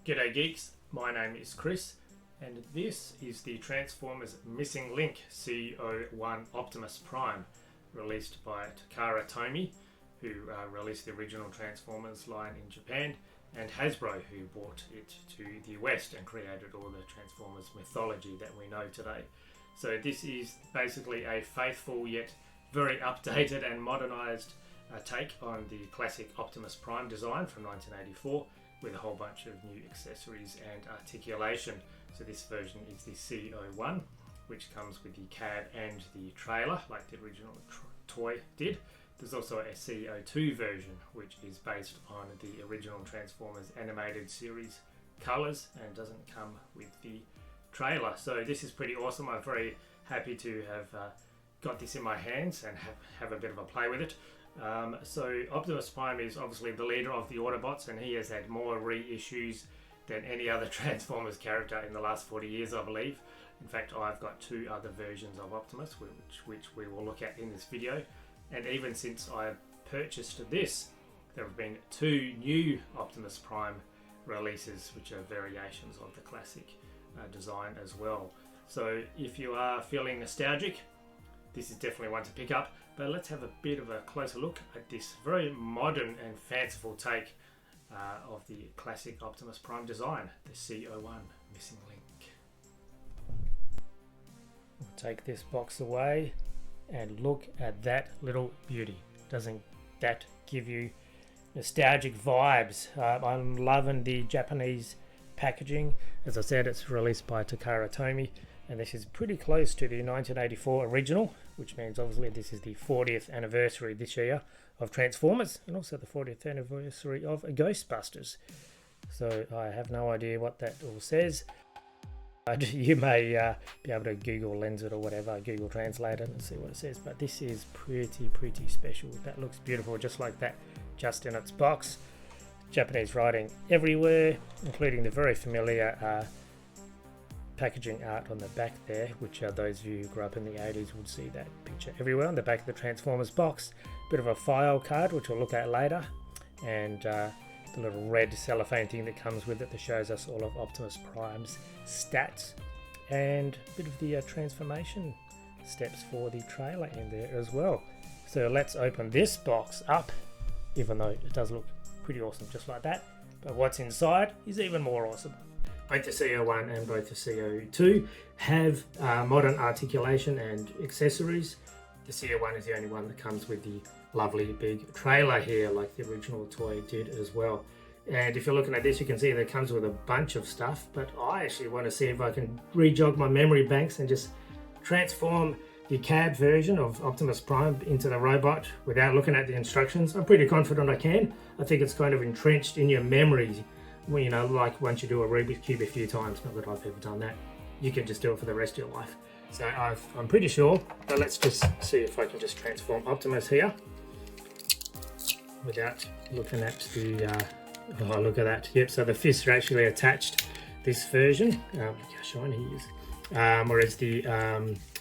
G'day geeks, my name is Chris and this is the Transformers Missing Link C-01 Optimus Prime, released by Takara Tomy, who released the original Transformers line in Japan, and Hasbro, who brought it to the West and created all the Transformers mythology that we know today. So this is basically a faithful yet very updated and modernised take on the classic Optimus Prime design from 1984, with a whole bunch of new accessories and articulation. So this version is the C-01, which comes with the cab and the trailer like the original toy did. There's also a C-02 version, which is based on the original Transformers animated series colours and doesn't come with the trailer. So this is pretty awesome. I'm very happy to have got this in my hands and have a bit of a play with it. So Optimus Prime is obviously the leader of the Autobots, and he has had more reissues than any other Transformers character in the last 40 years, I believe. In fact, I've got two other versions of Optimus, which we will look at in this video. And even since I purchased this, there have been two new Optimus Prime releases, which are variations of the classic design as well. So if you are feeling nostalgic, this is definitely one to pick up. But let's have a bit of a closer look at this very modern and fanciful take of the classic Optimus Prime design, the C-01 Missing Link. We'll take this box away and look at that little beauty. Doesn't that give you nostalgic vibes? I'm loving the Japanese packaging. As I said, it's released by Takara Tomy, and this is pretty close to the 1984 original, which means obviously this is the 40th anniversary this year of Transformers, and also the 40th anniversary of Ghostbusters. So I have no idea what that all says. You may be able to Google Lens it or whatever, Google Translate it and see what it says, but this is pretty special. That looks beautiful just like that, just in its box. Japanese writing everywhere, including the very familiar packaging art on the back there, which those of you who grew up in the 80s would see that picture everywhere on the back of the Transformers box. Bit of a file card, which we'll look at later, and the little red cellophane thing that comes with it that shows us all of Optimus Prime's stats, and a bit of the transformation steps for the trailer in there as well. So let's open this box up, even though it does look pretty awesome just like that, but what's inside is even more awesome. Both the C-01 and both the C-02 have modern articulation and accessories. The C-01 is the only one that comes with the lovely big trailer here, like the original toy did as well. And if you're looking at this, you can see that it comes with a bunch of stuff, but I actually want to see if I can re-jog my memory banks and just transform the cab version of Optimus Prime into the robot without looking at the instructions. I'm pretty confident I can. I think it's kind of entrenched in your memory. Well, you know, like once you do a Rubik's Cube a few times, not that I've ever done that, you can just do it for the rest of your life. So I'm pretty sure, but let's just see if I can just transform Optimus here without looking at the, oh look at that, yep, so the fists are actually attached, this version, look how shiny he is, whereas the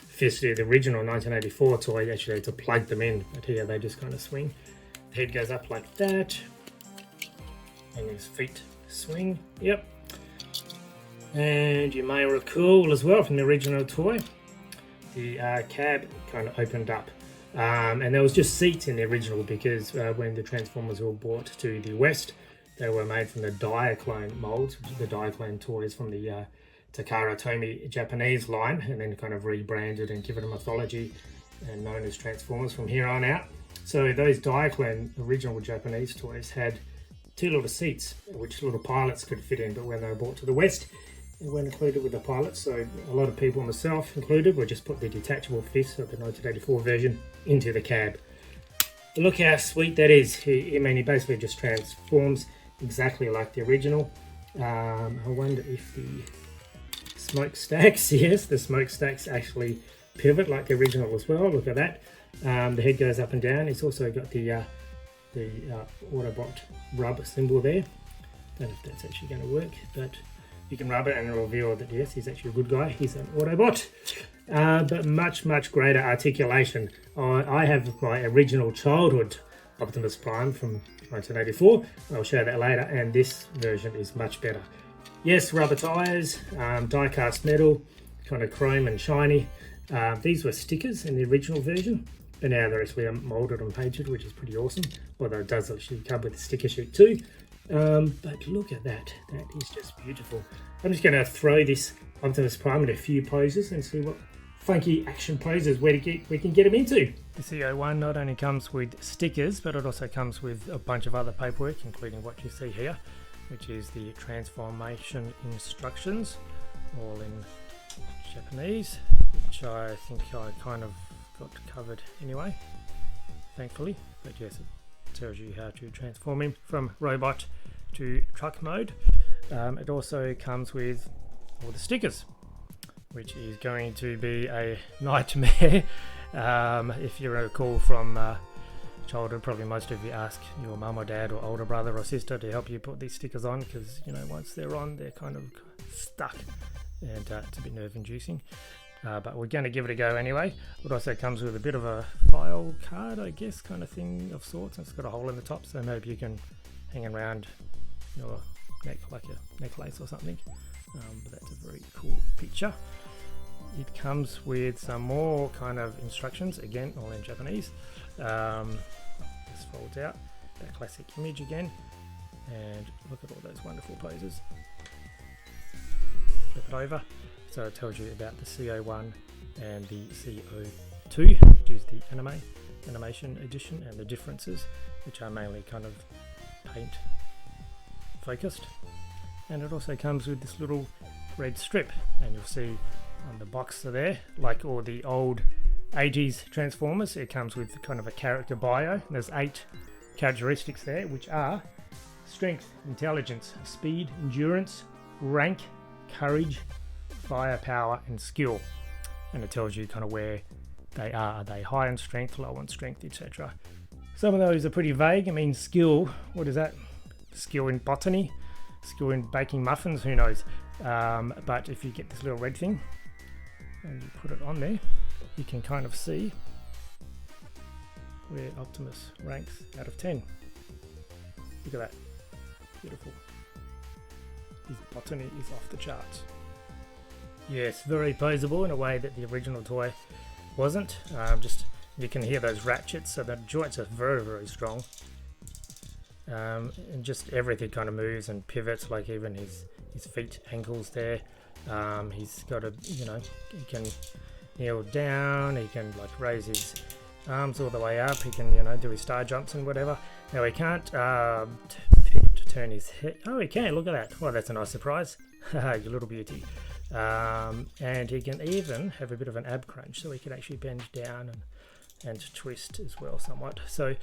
fists, the original 1984 toy, actually had to plug them in, but here they just kind of swing. The head goes up like that, and his feet swing, yep. And you may recall as well from the original toy, the cab kind of opened up, and there was just seats in the original because when the Transformers were brought to the West, they were made from the Diaclone molds, which is the Diaclone toys from the Takara Tomy Japanese line, and then kind of rebranded and given a mythology and known as Transformers from here on out. So those Diaclone original Japanese toys had two little seats which little pilots could fit in, but when they were brought to the West, it weren't included with the pilots, so a lot of people, myself included, would just put the detachable fists of the 1984 version into the cab. But look how sweet that is. He basically just transforms exactly like the original. I wonder if the smokestacks, yes, the smokestacks actually pivot like the original as well. Look at that. The head goes up and down. He's also got the Autobot rub symbol there. Don't know if that's actually going to work, but you can rub it and it'll reveal that yes, he's actually a good guy. He's an Autobot. But much greater articulation. I have my original childhood Optimus Prime from 1984. I'll show that later, and this version is much better. Yes, rubber tyres, die-cast metal, kind of chrome and shiny. These were stickers in the original version, but now they're actually moulded and painted, which is pretty awesome. Although it does actually come with a sticker sheet too. But look at that, that is just beautiful. I'm just going to throw this Optimus Prime in a few poses and see what funky action poses we can get him into. The C-01 not only comes with stickers, but it also comes with a bunch of other paperwork, including what you see here, which is the transformation instructions, all in Japanese, which I think I kind of got covered anyway, thankfully. But yes, it tells you how to transform him from robot to truck mode. It also comes with all the stickers, which is going to be a nightmare. If you recall from childhood, probably most of you ask your mum or dad or older brother or sister to help you put these stickers on, because you know, once they're on, they're kind of stuck, and it's a bit nerve inducing. But we're going to give it a go anyway. It also comes with a bit of a file card, I guess, kind of thing of sorts. It's got a hole in the top, so maybe you can hang around your neck like a necklace or something. But that's a very cool picture. It comes with some more kind of instructions, again all in Japanese. This folds out, that classic image again, and look at all those wonderful poses. Flip it over, so it tells you about the C-01 and the C-02, which is the animation edition, and the differences, which are mainly kind of paint focused. And it also comes with this little red strip, and you'll see on the box there, like all the old 80s Transformers, it comes with kind of a character bio. There's 8 characteristics there, which are strength, intelligence, speed, endurance, rank, courage, firepower, and skill. And it tells you kind of where they are. Are they high on strength, low on strength, etc. Some of those are pretty vague. I mean, skill, what is that? Skill in botany, skill in baking muffins, who knows? But if you get this little red thing and you put it on there, you can kind of see where Optimus ranks out of 10. Look at that, beautiful. His botany is off the charts. Yes, very poseable in a way that the original toy wasn't. Just you can hear those ratchets, so the joints are very, very strong. And just everything kind of moves and pivots, like even his feet ankles there. He's got a, you know, he can kneel down, he can like raise his arms all the way up, he can, you know, do his star jumps and whatever. Now he can't turn his head. Oh, he can, look at that. Well, that's a nice surprise. You little beauty. And he can even have a bit of an ab crunch, so he can actually bend down and twist as well somewhat. So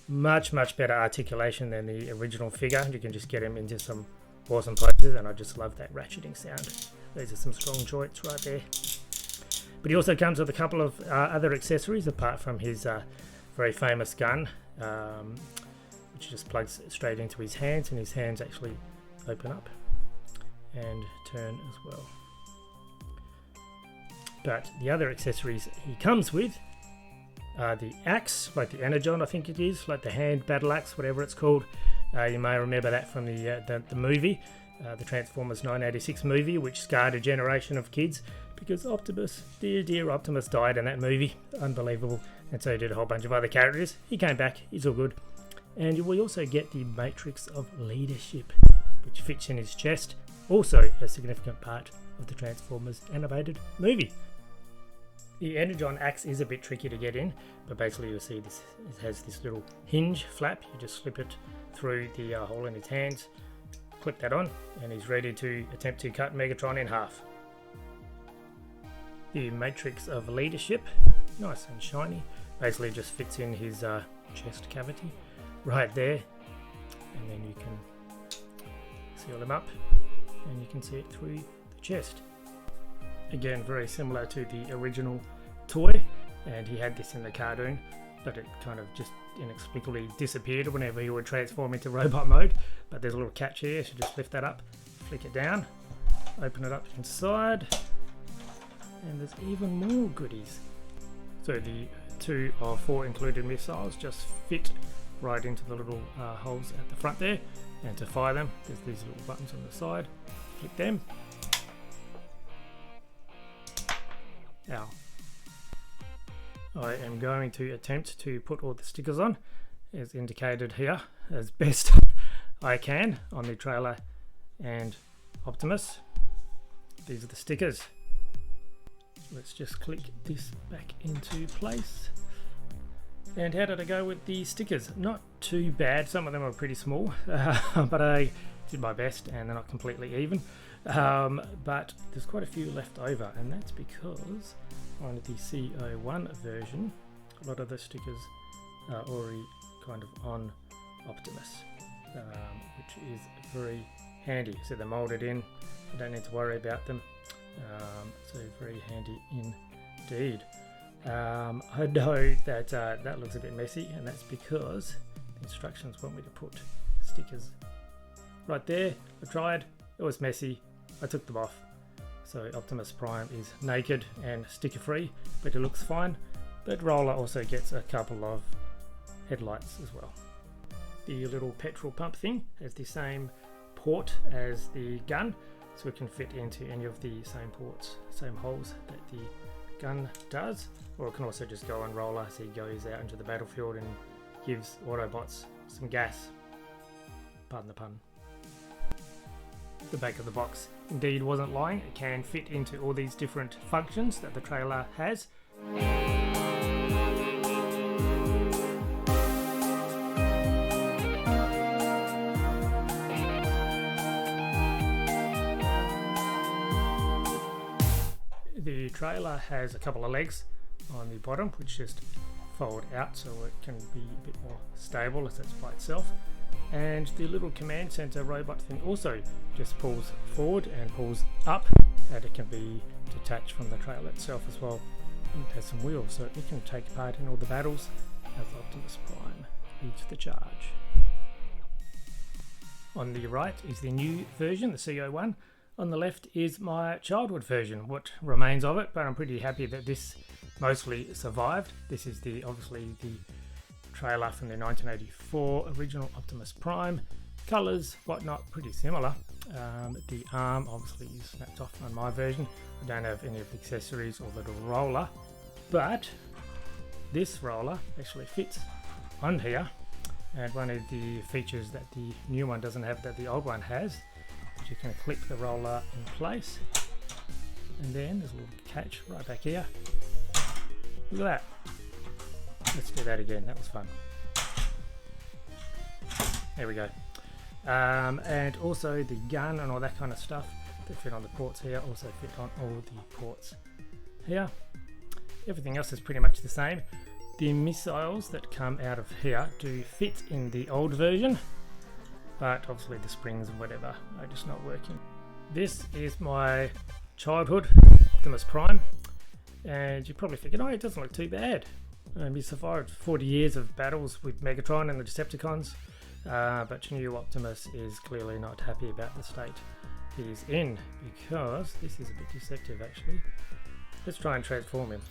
much better articulation than the original figure. You can just get him into some awesome poses, and I just love that ratcheting sound. These are some strong joints right there. But he also comes with a couple of other accessories apart from his very famous gun, which just plugs straight into his hands, and his hands actually open up and turn as well. But the other accessories he comes with are the axe, like the Energon, I think it is, like the hand battle axe, whatever it's called. You may remember that from the movie, the Transformers 1986 movie, which scarred a generation of kids because Optimus, dear Optimus, died in that movie. Unbelievable. And so he did a whole bunch of other characters. He came back, he's all good. And we also get the Matrix of Leadership, which fits in his chest, also a significant part of the Transformers animated movie. The Energon axe is a bit tricky to get in, but basically you'll see this, it has this little hinge flap. You just slip it through the hole in his hands, clip that on, and he's ready to attempt to cut Megatron in half. The Matrix of Leadership, nice and shiny, basically just fits in his chest cavity right there, and then you can seal him up and you can see it through the chest. Again, very similar to the original toy, and he had this in the cartoon, but it kind of just inexplicably disappeared whenever he would transform into robot mode. But there's a little catch here, so just lift that up, flick it down, open it up inside, and there's even more goodies. So the 2 of 4 included missiles just fit right into the little holes at the front there, and to fire them there's these little buttons on the side. click them. Now, I am going to attempt to put all the stickers on, as indicated here, as best I can on the trailer and Optimus. These are the stickers. Let's just click this back into place. And how did I go with the stickers? Not too bad. Some of them are pretty small, but I did my best, and they're not completely even. But there's quite a few left over, and that's because on the C-01 version, a lot of the stickers are already kind of on Optimus, which is very handy. So they're molded in, I don't need to worry about them. So very handy indeed. I know that that looks a bit messy, and that's because the instructions want me to put stickers right there. I tried, it was messy, I took them off. So Optimus Prime is naked and sticker free, but it looks fine. But Roller also gets a couple of headlights as well. The little petrol pump thing has the same port as the gun, so it can fit into any of the same ports, same holes that the gun does. Or it can also just go on Roller as he goes out into the battlefield and gives Autobots some gas. Pardon the pun. The back of the box indeed wasn't lying. It can fit into all these different functions that the trailer has. The trailer has a couple of legs on the bottom which just fold out so it can be a bit more stable as it's by itself. And the little command center robot thing also just pulls forward and pulls up, and it can be detached from the trailer itself as well. It has some wheels, so it can take part in all the battles as Optimus Prime leads the charge. On the right is the new version, the C-01. On the left is my childhood version, what remains of it, but I'm pretty happy that this mostly survived. This is obviously the trailer from the 1984 original Optimus Prime. Colours, whatnot, pretty similar. The arm obviously is snapped off on my version. I don't have any of the accessories or little roller, but this roller actually fits on here. And one of the features that the new one doesn't have that the old one has, is you can clip the roller in place, and then there's a little catch right back here. Look at that. Let's do that again, that was fun. There we go. And also the gun and all that kind of stuff that fit on the ports here also fit on all the ports here. Everything else is pretty much the same. The missiles that come out of here do fit in the old version, but obviously the springs and whatever are just not working. This is my childhood Optimus Prime, and you're probably thinking, oh, it doesn't look too bad. He survived 40 years of battles with Megatron and the Decepticons, but new Optimus is clearly not happy about the state he's in, because this is a bit deceptive actually. Let's try and transform him.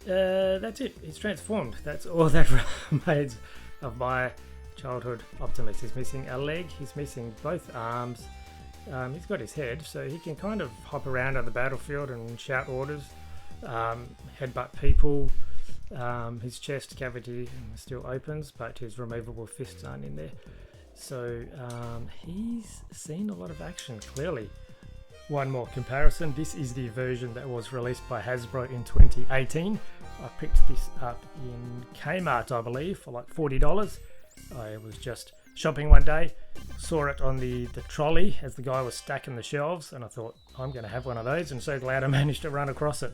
That's it, he's transformed. That's all that remains of my childhood Optimus. He's missing a leg, he's missing both arms. He's got his head, so he can kind of hop around on the battlefield and shout orders, headbutt people. His chest cavity still opens, but his removable fists aren't in there. So he's seen a lot of action, clearly. One more comparison, this is the version that was released by Hasbro in 2018. I picked this up in Kmart, I believe, for like $40. I was just shopping one day, saw it on the trolley as the guy was stacking the shelves, and I thought, I'm going to have one of those, and so glad I managed to run across it.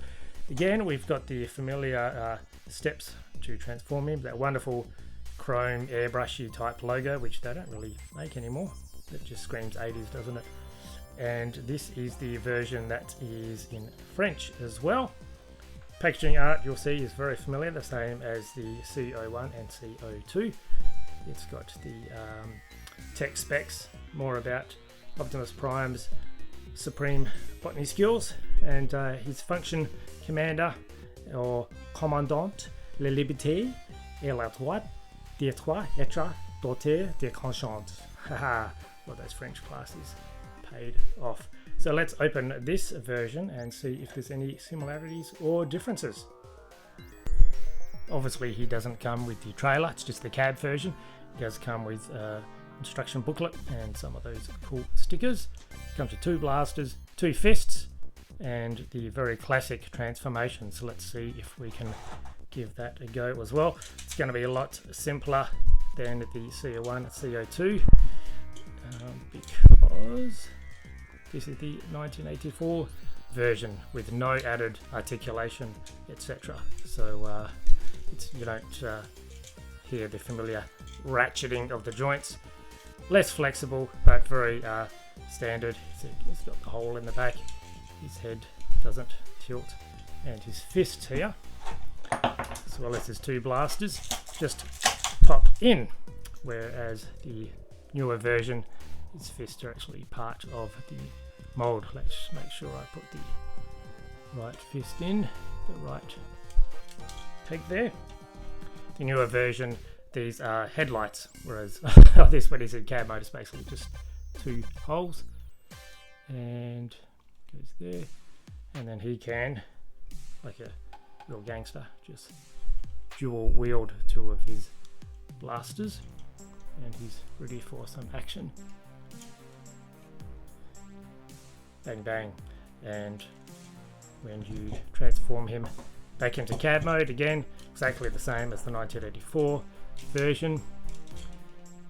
Again, we've got the familiar steps to transform him, that wonderful chrome airbrushy type logo, which they don't really make anymore. It just screams 80s, doesn't it? And this is the version that is in French as well. Packaging art, you'll see, is very familiar, the same as the C-01 and C-02. It's got the tech specs, more about Optimus Prime's supreme botany skills and his function commander, or commandant, la liberté et la droite des trois êtres dotés de conscience. Haha, well, those French classes paid off. So let's open this version and see if there's any similarities or differences. Obviously he doesn't come with the trailer, it's just the cab version. It does come with instruction booklet and some of those cool stickers. Comes with 2 blasters, 2 fists, and the very classic transformation. So let's see if we can give that a go as well. It's going to be a lot simpler than the C-01 and C-02 because this is the 1984 version with no added articulation, etc. So you don't hear the familiar ratcheting of the joints. Less flexible, but very standard. He's got the hole in the back. His head doesn't tilt, and his fists here, as well as his 2 blasters, just pop in. Whereas the newer version, his fists are actually part of the mold. Let's make sure I put the right fist in, the right peg there. The newer version, these are headlights, whereas this one is in cab mode. It's basically just 2 holes, and goes there, and then he can, like a real gangster, just dual wield 2 of his blasters, and he's ready for some action. Bang bang. And when you transform him back into cab mode, again exactly the same as the 1984 version.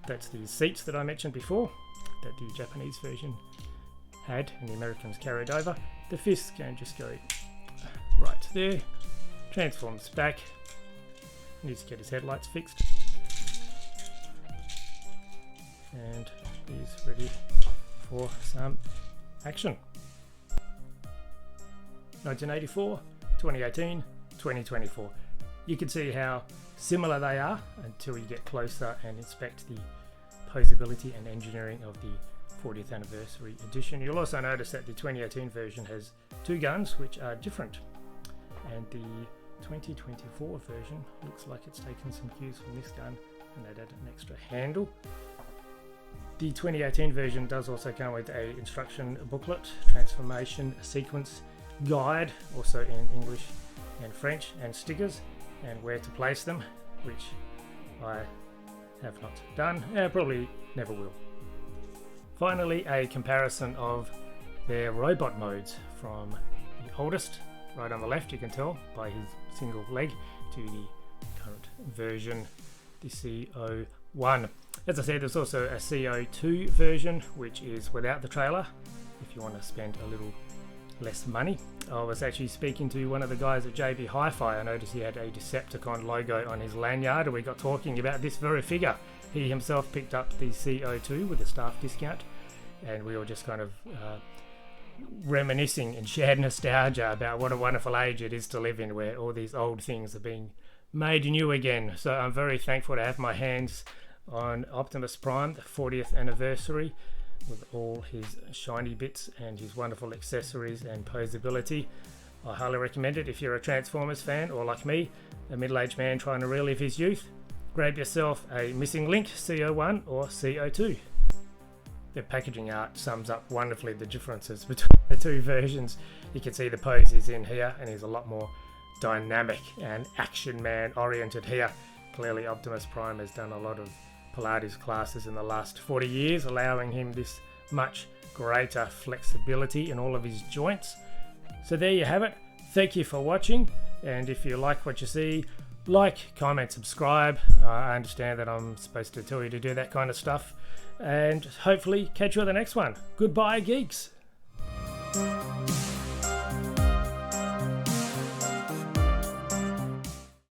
That's the seats that I mentioned before that the Japanese version had and the Americans carried over. The fists can just go right there. Transforms back. Needs to get his headlights fixed, and he's ready for some action. 1984, 2018, 2024. You can see how similar they are until you get closer and inspect the posability and engineering of the 40th anniversary edition. You'll also notice that the 2018 version has 2 guns which are different, and the 2024 version looks like it's taken some cues from this gun and added an extra handle. The 2018 version does also come with a instruction booklet, transformation sequence guide, also in English and French, and stickers and where to place them, which I have not done and probably never will. Finally, a comparison of their robot modes from the oldest, right on the left you can tell by his single leg, to the current version, the C-01. As I said, there's also a C-02 version which is without the trailer if you want to spend a little less money. I was actually speaking to one of the guys at JB Hi-Fi. I noticed he had a Decepticon logo on his lanyard, and we got talking about this very figure. He himself picked up the C-02 with a staff discount, and we were just kind of reminiscing and shared nostalgia about what a wonderful age it is to live in, where all these old things are being made new again. So I'm very thankful to have my hands on Optimus Prime, the 40th anniversary, with all his shiny bits and his wonderful accessories and posability. I highly recommend it if you're a Transformers fan, or like me, a middle-aged man trying to relive his youth. Grab yourself a Missing Link C-01 or C-02. The packaging art sums up wonderfully the differences between the 2 versions. You can see the pose he's in here, and he's a lot more dynamic and action man oriented here. Clearly Optimus Prime has done a lot of Pilates classes in the last 40 years, allowing him this much greater flexibility in all of his joints. So there you have it. Thank you for watching, and if you like what you see, like, comment, subscribe. I understand that I'm supposed to tell you to do that kind of stuff, and hopefully catch you on the next one. Goodbye, geeks.